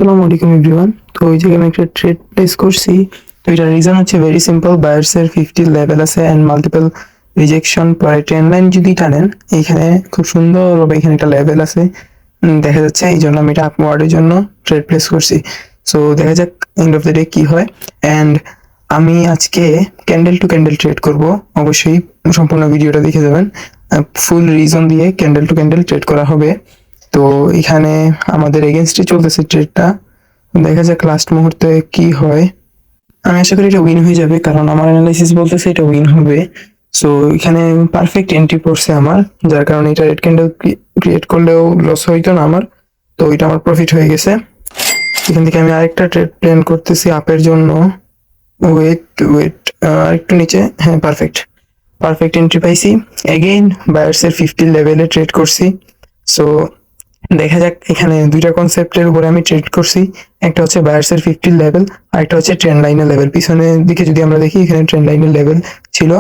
আসসালামু আলাইকুম এভরিওয়ান। তো ওই জায়গায় আমি একটা ট্রেড প্লেস করছি। তো এটার রিজন হচ্ছে ভেরি সিম্পল, বায়ার্স এর 50 লেভেল আছে এন্ড মাল্টিপল রিজেকশন। পরে ট্রেন লাইন যদি টানেন, এখানে খুব সুন্দরভাবে এখানে একটা লেভেল আছে দেখা যাচ্ছে। এই জন্য আমি এটা আপওয়ার্ডের জন্য ট্রেড প্লেস করছি। সো দেখা যাক এন্ড অফ দ্য ডে কি হয়। এন্ড আমি আজকে ক্যান্ডেল টু ক্যান্ডেল ট্রেড করব। অবশ্যই সম্পূর্ণ ভিডিওটা দেখে যাবেন। ফুল রিজন দিয়ে ক্যান্ডেল টু ক্যান্ডেল ট্রেড করা হবে। তো এখানে আমাদের এগেনস্টে চলতেছে ট্রেডটা। দেখা যাক লাস্ট মুহূর্তে কি হয়। আমি আশা করি এটা উইন হয়ে যাবে, কারণ আমার অ্যানালাইসিস বলতেছে এটা উইন হবে। সো এখানে পারফেক্ট এন্ট্রি পড়ছে আমার, যার কারণে এটা রেড ক্যান্ডেল ক্রিয়েট করলেও লস হইতো না আমার। তো এটা আমার প্রফিট হয়ে গেছে। এখান থেকে আমি আরেকটা ট্রেড প্ল্যান করতেছি আপের জন্য। ওয়েট ওয়েট, আরেকটু নিচে, হ্যাঁ পারফেক্ট পারফেক্ট এন্ট্রি পাইছি। এগেইন বায়ার্সের 50 লেভেলে ট্রেড করছি। সো দেখা যাক, এখানে দুইটা কনসেপ্টের উপরে আমি ট্রেড করছি। একটা হচ্ছে বায়ার্সের 50 লেভেল, আর একটা হচ্ছে ট্রেন্ড লাইনের লেভেল। পিছনের দিকে যদি আমরা দেখি, এখানে ট্রেন্ড লাইনের লেভেল ছিল,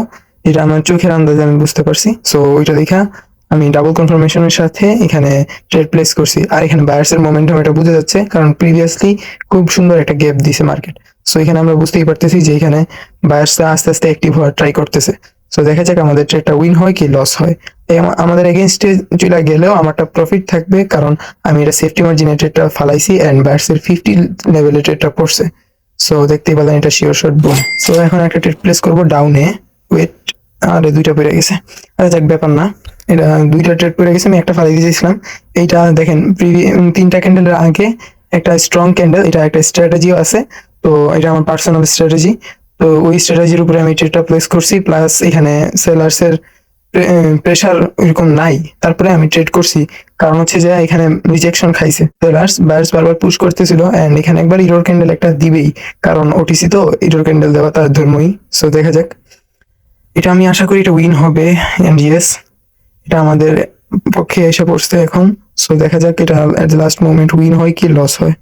যেটা আমার চোখের আন্দাজে আমি বুঝতে পারছি। সো ওইটা দেখা আমি ডাবল কনফার্মেশনের সাথে এখানে ট্রেড প্লেস করছি। আর এখানে বায়ার্সের মোমেন্টাম এটা বোঝা যাচ্ছে, কারণ প্রিভিয়াসলি খুব সুন্দর একটা গ্যাপ দিছে মার্কেট। সো এখানে আমরা বুঝতেই পারতেছি যে এখানে বায়ার্সরা আস্তে আস্তে অ্যাক্টিভ হওয়ার ট্রাই করতেছে। সো দেখা যাক আমাদের ট্রেডটা উইন হয় কি লস হয়। আমাদের এগেনস্টে চলে গেলেও আমারটা প্রফিট থাকবে, কারণ আমি এটা সেফটি মার্জিনে ট্রেডটা ফালাইছি এন্ড বায়ার্সের 50 লেভেলে ট্রেডটা পড়ছে। সো দেখতেই পেলেন এটা শিওর শট বুম। সো এখন একটা ট্রেড প্লেস করবো ডাউনে। ওয়েট, আরে দুইটা পড়ে গেছে। আরে যাক, ব্যাপার না। এটা দুইটা ট্রেড পড়ে গেছে, আমি একটা ফালাই দিয়েছিলাম। এইটা দেখেন, তিনটা ক্যান্ডেলের আগে একটা স্ট্রং ক্যান্ডেল, এটা একটা স্ট্র্যাটেজিও আছে। তো এটা আমার পার্সোনাল স্ট্র্যাটেজি। তো ওই স্ট্র্যাটেজির উপরে আমি ট্রেডটা প্লেস করছি, প্লাস এখানে সেলার্সের প্রেশার ওইরকম নাই, তারপরে আমি ট্রেড করছি। কারণ হচ্ছে যে এখানে রিজেকশন খাইছে সেলার্স, বায়ার্স বারবার পুশ করতেছিল এন্ড এখানে একবার ইরোর ক্যান্ডেল একটা দিবেই, কারণ ওটিসি তো ইরোর ক্যান্ডেল দেওয়া তার ধর্মই। সো দেখা যাক, এটা আমি আশা করি এটা উইন হবে। এন্ড ইয়েস, এটা আমাদের পক্ষে এসে পড়ছে এখন। সো দেখা যাক এটা at the last moment win হয় কি লস হয়।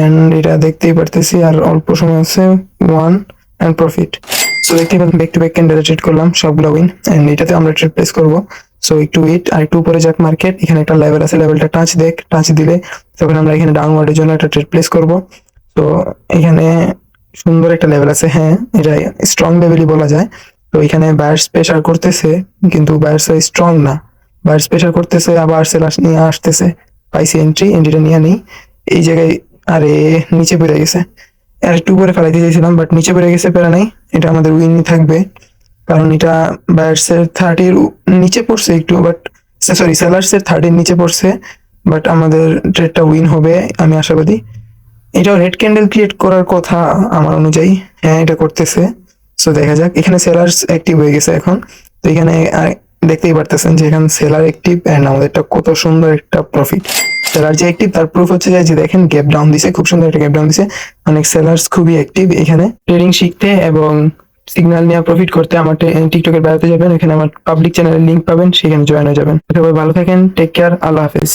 এন্ড এটা দেখতেই পারতেছি আর অল্প সময় আছে। One and profit. সো দেখতেই পাচ্ছেন back to back candle trade করলাম, সবগুলো উইন। এন্ড এটাতে আমরা ট্রেড প্লেস করবো। সো একটু ওয়েট, আর একটু উপরে যাক মার্কেট। এখানে একটা লেভেল আছে, লেভেলটা টাচ দিলে তখন আমরা এখানে ডাউনওয়ার্ডের জন্য একটা ট্রেড প্লেস করব। তো এখানে সুন্দর একটা লেভেল আছে, হ্যাঁ এটা স্ট্রং লেভেলই বলা যায়। তো এখানে বায়ার্স প্রেশার করতেছে, কিন্তু বায়ার্স স্ট্রং না। বায়ার্স প্রেশার করতেছে, আবার সেলার্স নিয়ে আসতেছে। পাইছি এন্ট্রিটা নিয়ে নেই এই জায়গায়। আরে নিচে পড়ে গেছে, আর একটু উপরে ফেলাইতে চাইছিলাম, বাট নিচে পড়ে গেছে, প্যারা নাই। এটা আমাদের উইনই থাকবে, কারণ এটা বায়ার্সের 30-এর নিচে পড়ছে একটু, বাট সরি সেলার্সের 30-এর নিচে পড়ছে। বাট আমাদের ট্রেডটা উইন হবে, আমি আশাবাদী। এটাও রেড ক্যান্ডেল ক্রিয়েট করার কথা আমার অনুযায়ী, হ্যাঁ এটা করতেছে। সো দেখা যাক, এখানে সেলার্স অ্যাক্টিভ হয়ে গেছে এখন। তো এখানে দেখতেই পারতেছেন যে এখানে সেলার অ্যাক্টিভ এন্ড আমাদেরটা কত সুন্দর একটা প্রফিট। সেলার যে অ্যাক্টিভ তার প্রুফ হচ্ছে যে দেখেন গ্যাপ ডাউন দিছে, খুব সুন্দর একটা গ্যাপ ডাউন দিছে। অনেক সেলার্স খুবই অ্যাক্টিভ এখানে ট্রেডিং শিখতে এবং সিগন্যাল নিয়ে প্রফিট করতে। আমার টিকটকের বেড়াতে যাবেন, এখানে আমার পাবলিক চ্যানেলের লিঙ্ক পাবেন, সেখানে জয়েন হয়ে যাবেন। সবাই ভালো থাকেন, টেক কেয়ার, আল্লাহ হাফেজ।